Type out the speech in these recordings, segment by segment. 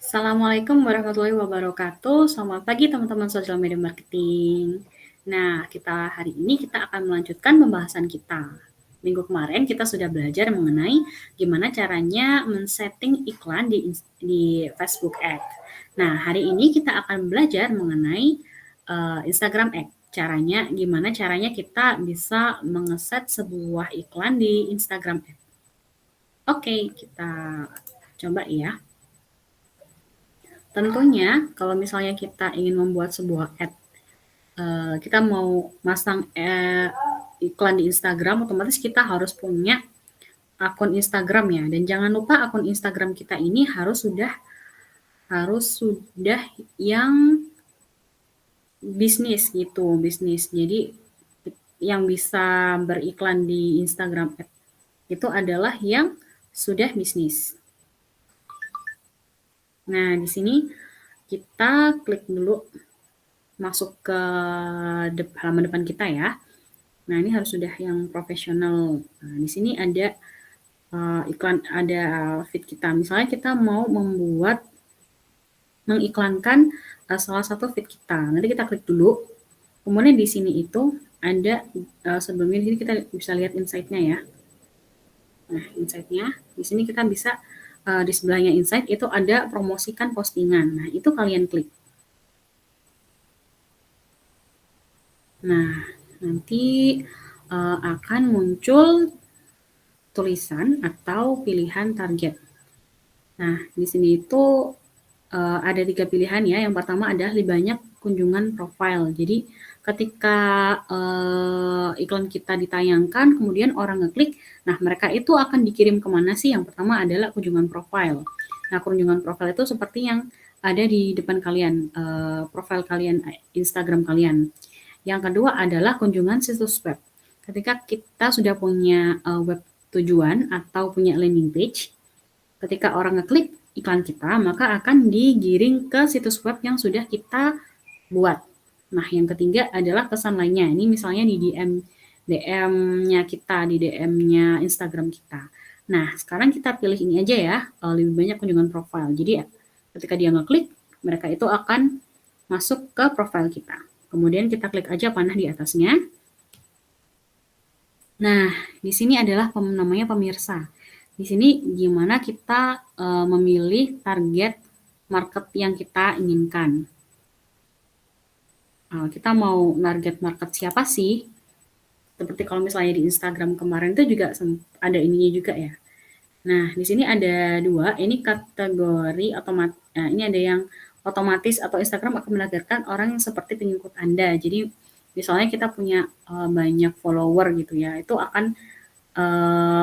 Assalamualaikum warahmatullahi wabarakatuh. Selamat pagi teman-teman social media marketing. Nah, hari ini kita akan melanjutkan pembahasan kita. Minggu kemarin kita sudah belajar mengenai gimana caranya men-setting iklan di Facebook Ads. Nah, hari ini kita akan belajar mengenai Instagram Ads. Gimana caranya kita bisa mengeset sebuah iklan di Instagram Ads. Oke, kita coba ya. Tentunya kalau misalnya kita ingin membuat sebuah ad, kita mau masang iklan di Instagram, otomatis kita harus punya akun Instagram ya. Dan jangan lupa akun Instagram kita ini harus sudah yang bisnis gitu, bisnis. Jadi yang bisa beriklan di Instagram ad itu adalah yang sudah bisnis. Nah, di sini kita klik dulu masuk ke halaman depan kita ya. Nah, ini harus sudah yang profesional. Nah, di sini ada iklan, ada feed kita. Misalnya kita mau mengiklankan salah satu feed kita. Nanti kita klik dulu. Kemudian di sini itu ada sebelumnya di sini kita bisa lihat insight-nya ya. Nah, insight-nya di sini kita bisa di sebelahnya insight itu ada promosikan postingan. Nah, itu kalian klik. Nah, nanti akan muncul tulisan atau pilihan target. Nah, di sini itu ada 3 pilihan ya. Yang pertama adalah lebih banyak kunjungan profile. Jadi ketika iklan kita ditayangkan, kemudian orang ngeklik, nah mereka itu akan dikirim kemana sih? Yang pertama adalah kunjungan profile. Nah, kunjungan profile itu seperti yang ada di depan kalian, profile kalian, Instagram kalian. Yang kedua adalah kunjungan situs web. Ketika kita sudah punya web tujuan atau punya landing page, ketika orang ngeklik iklan kita, maka akan digiring ke situs web yang sudah kita buat. Nah, yang ketiga adalah pesan lainnya. Ini misalnya di DM-nya kita, di DM-nya Instagram kita. Nah, sekarang kita pilih ini aja ya, lebih banyak kunjungan profile. Jadi ketika dia ngeklik, mereka itu akan masuk ke profile kita. Kemudian kita klik aja panah di atasnya. Nah, di sini adalah namanya pemirsa. Di sini gimana kita memilih target market yang kita inginkan. Kita mau target market siapa sih? Seperti kalau misalnya di Instagram kemarin itu juga ada ininya juga ya. Nah, di sini ada 2, ini kategori otomatis. Nah, ini ada yang otomatis atau Instagram akan menargetkan orang yang seperti pengikut Anda. Jadi misalnya kita punya banyak follower gitu ya, itu akan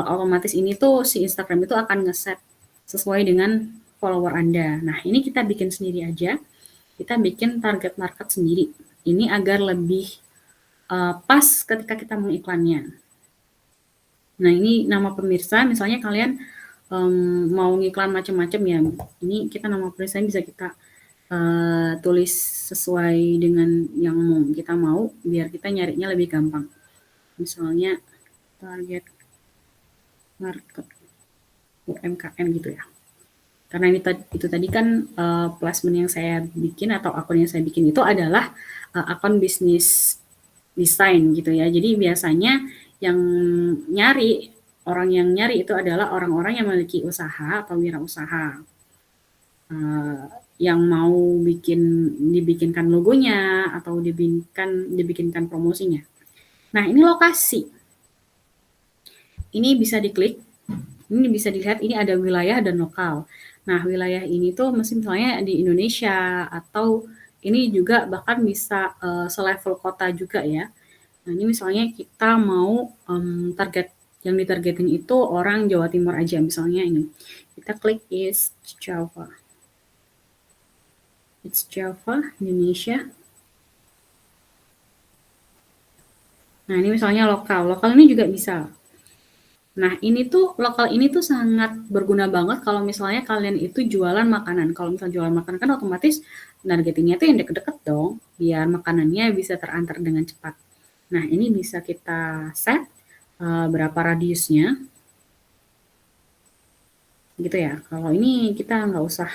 otomatis ini tuh si Instagram itu akan ngeset sesuai dengan follower Anda. Nah, ini kita bikin sendiri aja. Kita bikin target market sendiri. Ini agar lebih pas ketika kita mengiklannya. Nah, ini nama pemirsa, misalnya kalian mau ngiklan macam-macam ya. Ini kita nama pemirsa bisa kita tulis sesuai dengan yang kita mau, biar kita nyarinya lebih gampang. Misalnya target market UMKM gitu ya. Karena itu tadi kan placement yang saya bikin atau akun yang saya bikin itu adalah akun bisnis desain gitu ya. Jadi biasanya yang orang yang nyari itu adalah orang-orang yang memiliki usaha atau wirausaha. Yang mau dibikinkan logonya atau dibikinkan promosinya. Nah, ini lokasi. Ini bisa diklik. Ini bisa dilihat, ini ada wilayah dan lokal. Nah, wilayah ini tuh misalnya di Indonesia atau ini juga bahkan bisa selevel kota juga ya. Nah, ini misalnya kita mau yang ditargetin itu orang Jawa Timur aja misalnya ini. Kita klik East Java. East Java, Indonesia. Nah, ini misalnya lokal. Lokal ini juga bisa. Nah, lokal ini tuh sangat berguna banget kalau misalnya kalian itu jualan makanan. Kalau misalnya jualan makanan kan otomatis targetingnya itu yang deket-deket dong, biar makanannya bisa terantar dengan cepat. Nah, ini bisa kita set berapa radiusnya. Gitu ya. Kalau ini kita nggak usah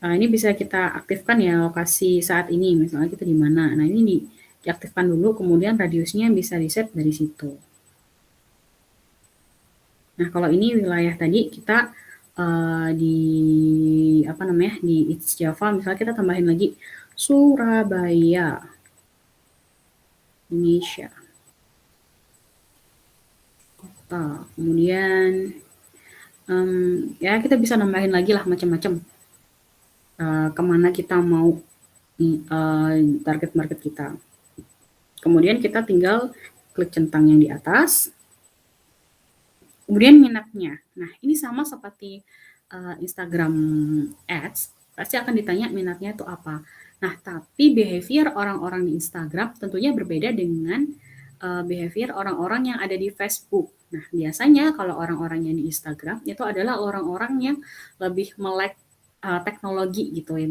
Ini bisa kita aktifkan ya lokasi saat ini, misalnya kita di mana. Nah, ini diaktifkan dulu, kemudian radiusnya bisa di-set dari situ. Nah, kalau ini wilayah tadi kita di apa namanya, di It's Java misalnya kita tambahin lagi Surabaya, Indonesia. Kota. Kemudian ya kita bisa nambahin lagi lah macam-macam. Kemana kita mau target market kita. Kemudian kita tinggal klik centang yang di atas. Kemudian minatnya. Nah, ini sama seperti Instagram Ads, pasti akan ditanya minatnya itu apa. Nah, tapi behavior orang-orang di Instagram tentunya berbeda dengan behavior orang-orang yang ada di Facebook. Nah, biasanya kalau orang-orang yang di Instagram itu adalah orang-orang yang lebih melek teknologi gitu ya.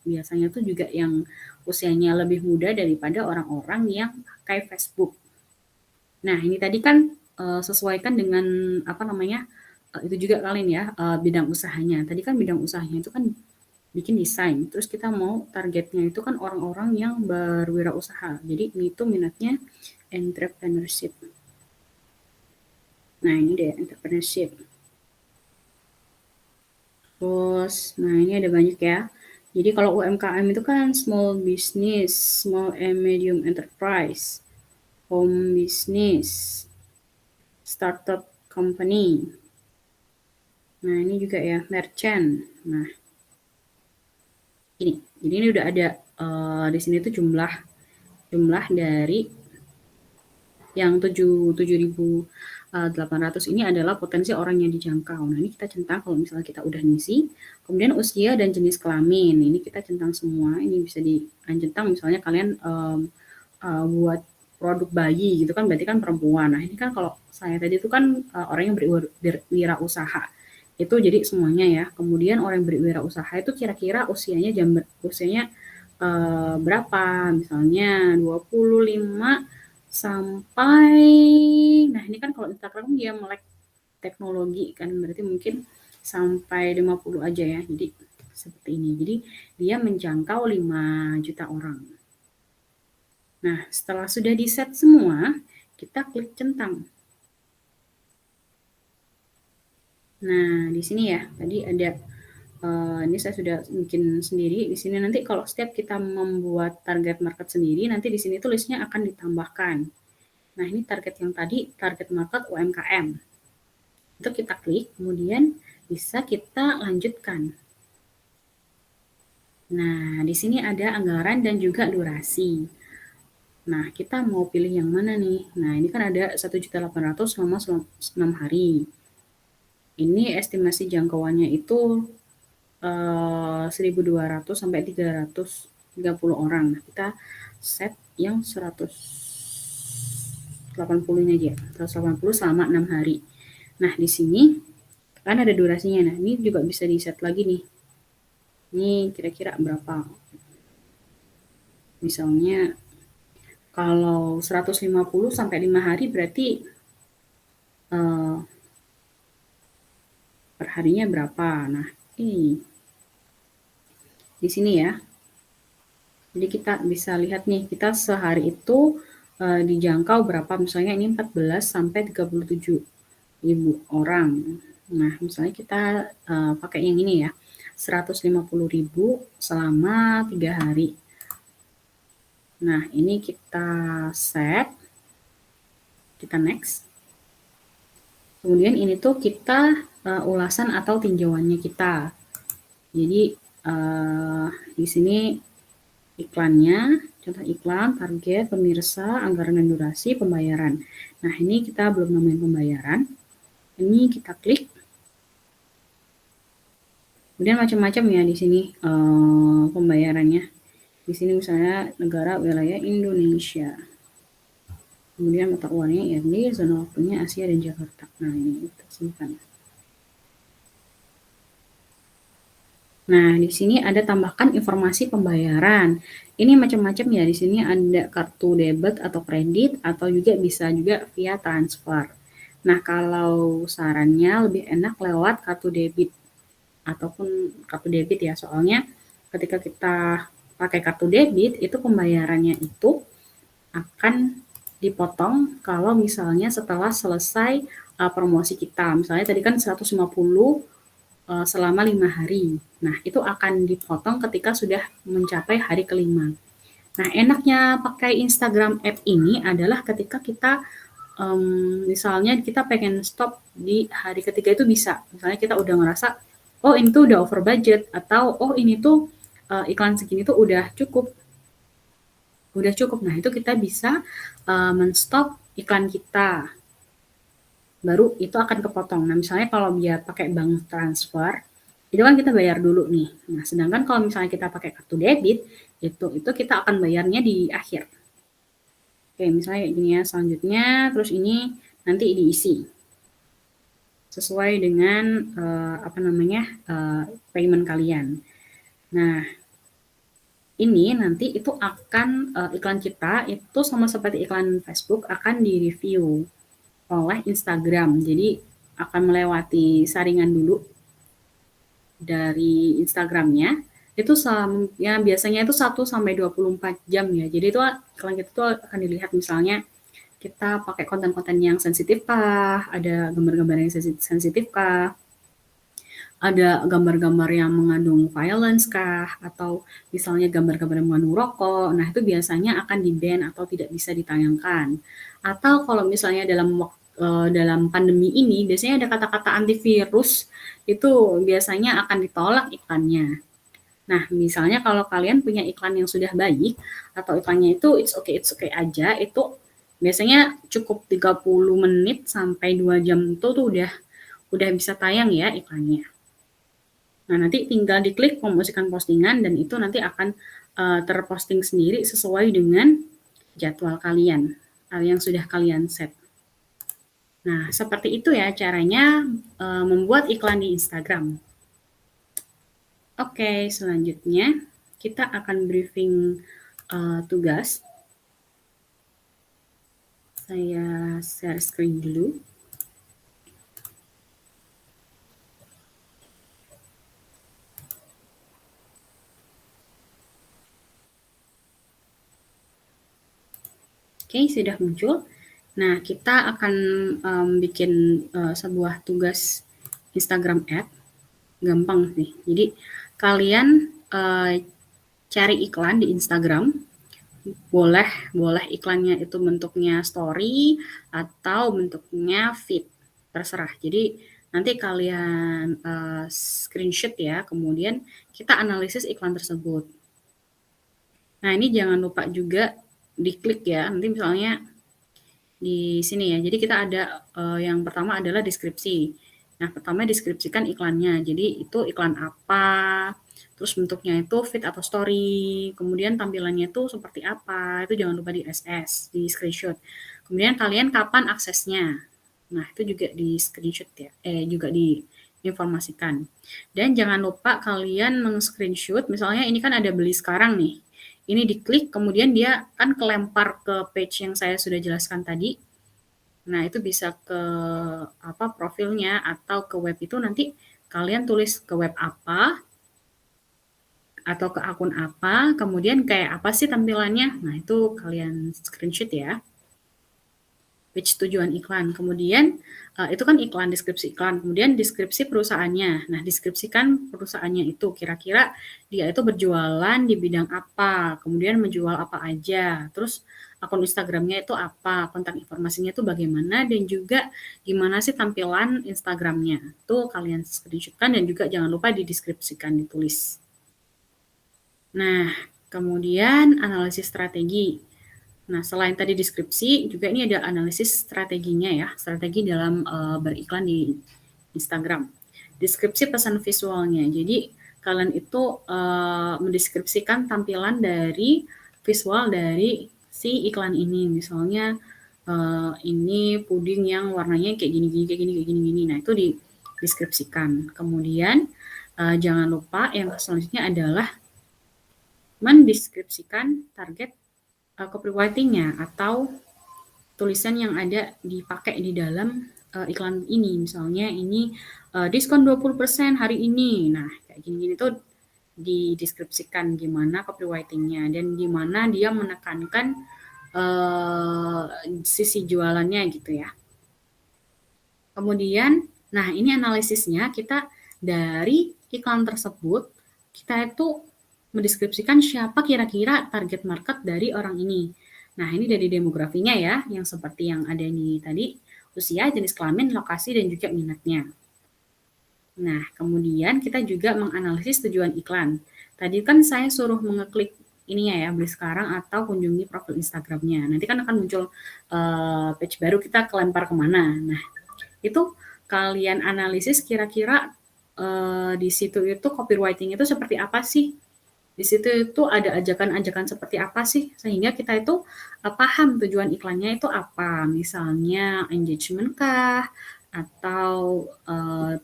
Biasanya tuh juga yang usianya lebih muda daripada orang-orang yang pakai Facebook. Nah, ini tadi kan sesuaikan dengan apa namanya, itu juga kalian ya, bidang usahanya. Tadi kan bidang usahanya itu kan bikin desain, terus kita mau targetnya itu kan orang-orang yang berwirausaha. Jadi ini tuh minatnya entrepreneurship. Nah, ini deh entrepreneurship. Terus, nah ini ada banyak ya. Jadi kalau UMKM itu kan small business, small and medium enterprise, home business, startup company. Nah, ini juga ya, merchant. Nah, ini. Jadi ini udah ada di sini tuh jumlah dari yang 7.800 ini adalah potensi orang yang dijangkau. Nah, ini kita centang kalau misalnya kita udah ngisi. Kemudian usia dan jenis kelamin. Ini kita centang semua. Ini bisa dicentang misalnya kalian buat produk bayi gitu kan berarti kan perempuan. Nah, ini kan kalau saya tadi itu kan orang yang berwirausaha. Itu jadi semuanya ya. Kemudian orang yang berwirausaha itu kira-kira usianya berapa? Misalnya 25 sampai nah ini kan kalau Instagram dia melek teknologi kan berarti mungkin sampai 50 aja ya. Jadi seperti ini. Jadi dia menjangkau 5 juta orang. Nah, setelah sudah di-set semua, kita klik centang. Nah, di sini ya, tadi ada ini saya sudah bikin sendiri. Di sini nanti kalau setiap kita membuat target market sendiri, nanti di sini tulisnya akan ditambahkan. Nah, ini target yang tadi, target market UMKM. Itu kita klik, kemudian bisa kita lanjutkan. Nah, di sini ada anggaran dan juga durasi. Nah, kita mau pilih yang mana nih? Nah, ini kan ada 1.800.000 selama 6 hari. Ini estimasi jangkauannya itu 1.200 sampai 330 orang. Nah, kita set yang 180 ini aja. 180 selama 6 hari. Nah, di sini kan ada durasinya. Nah, ini juga bisa di-set lagi nih. Ini kira-kira berapa? Misalnya kalau 150 sampai 5 hari berarti perharinya berapa. Nah, ini di sini ya. Jadi kita bisa lihat nih, kita sehari itu dijangkau berapa, misalnya ini 14 sampai 37 ribu orang. Nah, misalnya kita pakai yang ini ya, 150.000 selama 3 hari. Nah, ini kita set, kita next. Kemudian ini tuh kita ulasan atau tinjauannya kita. Jadi di sini iklannya, contoh iklan, target, pemirsa, anggaran dan durasi, pembayaran. Nah, ini kita belum nemuin pembayaran. Ini kita klik. Kemudian macam-macam ya di sini pembayarannya. Di sini misalnya negara wilayah Indonesia. Kemudian mata uangnya IND, zona waktunya Asia dan Jakarta. Nah, ini kita simpan. Nah, di sini ada tambahkan informasi pembayaran. Ini macam-macam ya. Di sini ada kartu debit atau kredit atau juga bisa juga via transfer. Nah, kalau sarannya lebih enak lewat kartu debit. ataupun kartu debit ya. Soalnya ketika kita pakai kartu debit itu pembayarannya itu akan dipotong kalau misalnya setelah selesai promosi kita. Misalnya tadi kan 150 selama 5 hari. Nah, itu akan dipotong ketika sudah mencapai hari kelima. Nah, enaknya pakai Instagram App ini adalah ketika kita misalnya kita pengen stop di hari ketiga itu bisa. Misalnya kita udah ngerasa, oh ini tuh udah over budget, atau oh ini tuh iklan segini tuh udah cukup. Udah cukup. Nah, itu kita bisa men-stop iklan kita. Baru itu akan kepotong. Nah, misalnya kalau dia pakai bank transfer, itu kan kita bayar dulu nih. Nah, sedangkan kalau misalnya kita pakai kartu debit, itu kita akan bayarnya di akhir. Oke, misalnya kayak gini ya, selanjutnya, terus ini nanti diisi sesuai dengan payment kalian. Nah, ini nanti itu akan iklan kita itu sama seperti iklan Facebook akan direview oleh Instagram. Jadi akan melewati saringan dulu dari Instagramnya. Itu ya biasanya itu 1 sampai 24 jam ya. Jadi itu iklan kita tuh akan dilihat misalnya kita pakai konten-konten yang sensitif kah, ada gambar-gambar yang sensitif kah, ada gambar-gambar yang mengandung violence kah, atau misalnya gambar-gambar yang mengandung rokok. Nah, itu biasanya akan di-ban atau tidak bisa ditayangkan. Atau kalau misalnya dalam pandemi ini biasanya ada kata-kata antivirus, itu biasanya akan ditolak iklannya. Nah, misalnya kalau kalian punya iklan yang sudah baik atau iklannya itu it's okay aja, itu biasanya cukup 30 menit sampai 2 jam itu tuh udah bisa tayang ya iklannya. Nah, nanti tinggal diklik promosikan postingan dan itu nanti akan terposting sendiri sesuai dengan jadwal kalian yang sudah kalian set. Nah, seperti itu ya caranya membuat iklan di Instagram. Oke, selanjutnya kita akan briefing tugas. Saya share screen dulu. Oke, sudah muncul. Nah, kita akan bikin sebuah tugas Instagram Ad. Gampang sih. Jadi, kalian cari iklan di Instagram. Boleh iklannya itu bentuknya story atau bentuknya feed. Terserah. Jadi, nanti kalian screenshot ya, kemudian kita analisis iklan tersebut. Nah, ini jangan lupa juga diklik ya. Nanti misalnya di sini ya. Jadi kita ada yang pertama adalah deskripsi. Nah, pertama deskripsikan iklannya. Jadi itu iklan apa, terus bentuknya itu feed atau story, kemudian tampilannya itu seperti apa, itu jangan lupa di SS, di screenshot. Kemudian kalian kapan aksesnya. Nah, itu juga di screenshot ya, juga diinformasikan. Dan jangan lupa kalian meng-screenshot, misalnya ini kan ada beli sekarang nih. Ini diklik, kemudian dia kan kelempar ke page yang saya sudah jelaskan tadi. Nah, itu bisa ke profilnya atau ke web itu nanti kalian tulis ke web apa atau ke akun apa, kemudian kayak apa sih tampilannya. Nah, itu kalian screenshot ya. Page tujuan iklan. Kemudian itu kan iklan, deskripsi iklan. Kemudian deskripsi perusahaannya. Nah, deskripsikan perusahaannya itu kira-kira dia itu berjualan di bidang apa, kemudian menjual apa aja. Terus akun Instagramnya itu apa, kontak informasinya itu bagaimana, dan juga gimana sih tampilan Instagramnya. Itu kalian screenshotkan dan juga jangan lupa dideskripsikan, ditulis. Nah, kemudian analisis strategi. Nah, selain tadi deskripsi, juga ini ada analisis strateginya ya, strategi dalam beriklan di Instagram. Deskripsi pesan visualnya. Jadi, kalian itu mendeskripsikan tampilan dari visual dari si iklan ini. Misalnya, ini puding yang warnanya kayak gini. Nah, itu dideskripsikan. Kemudian, jangan lupa yang selanjutnya adalah mendeskripsikan target copywriting-nya atau tulisan yang ada dipakai di dalam iklan ini. Misalnya ini diskon 20% hari ini. Nah, kayak gini-gini tuh dideskripsikan gimana copywriting-nya dan gimana dia menekankan sisi jualannya gitu ya. Kemudian, nah ini analisisnya kita dari iklan tersebut, kita itu mendeskripsikan siapa kira-kira target market dari orang ini. Nah ini dari demografinya ya, yang seperti yang ada di tadi, usia, jenis kelamin, lokasi, dan juga minatnya. Nah, kemudian kita juga menganalisis tujuan iklan. Tadi kan saya suruh mengeklik ini ya, beli sekarang atau kunjungi profil Instagramnya. Nanti kan akan muncul page baru, kita kelempar kemana. Nah, itu kalian analisis kira-kira di situ itu copywriting itu seperti apa sih? Di situ itu ada ajakan-ajakan seperti apa sih? Sehingga kita itu paham tujuan iklannya itu apa. Misalnya engagement kah? Atau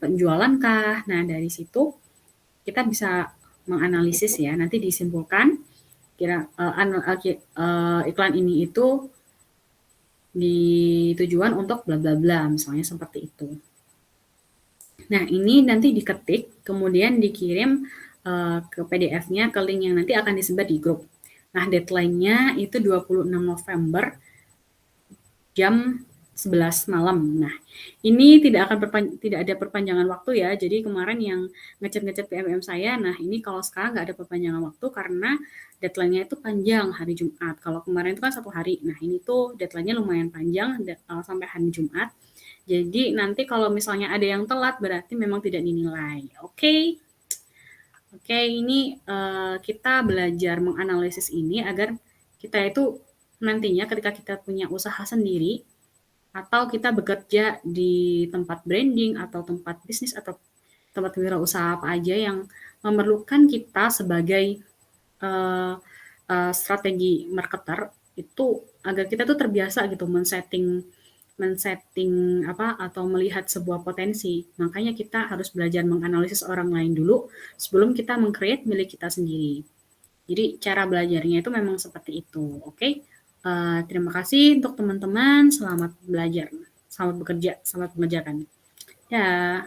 penjualan kah? Nah, dari situ kita bisa menganalisis ya. Nanti disimpulkan kira iklan ini itu di tujuan untuk bla bla bla, misalnya seperti itu. Nah, ini nanti diketik, kemudian dikirim ke PDF-nya, ke link yang nanti akan disebar di grup. Nah, deadline-nya itu 26 November jam 11 malam. Nah, ini tidak ada perpanjangan waktu ya. Jadi kemarin yang ngechat PMM saya, nah ini kalau sekarang nggak ada perpanjangan waktu karena deadline-nya itu panjang hari Jumat. Kalau kemarin itu kan 1 hari. Nah, ini tuh deadline-nya lumayan panjang sampai hari Jumat. Jadi nanti kalau misalnya ada yang telat berarti memang tidak dinilai. Oke. Oke, ini kita belajar menganalisis ini agar kita itu nantinya ketika kita punya usaha sendiri atau kita bekerja di tempat branding atau tempat bisnis atau tempat wirausaha apa aja yang memerlukan kita sebagai strategi marketer itu agar kita tuh terbiasa gitu men-setting apa atau melihat sebuah potensi. Makanya kita harus belajar menganalisis orang lain dulu sebelum kita meng-create milik kita sendiri. Jadi cara belajarnya itu memang seperti itu. Oke. Terima kasih untuk teman-teman. Selamat belajar. Selamat bekerja. Selamat mengerjakan. Ya.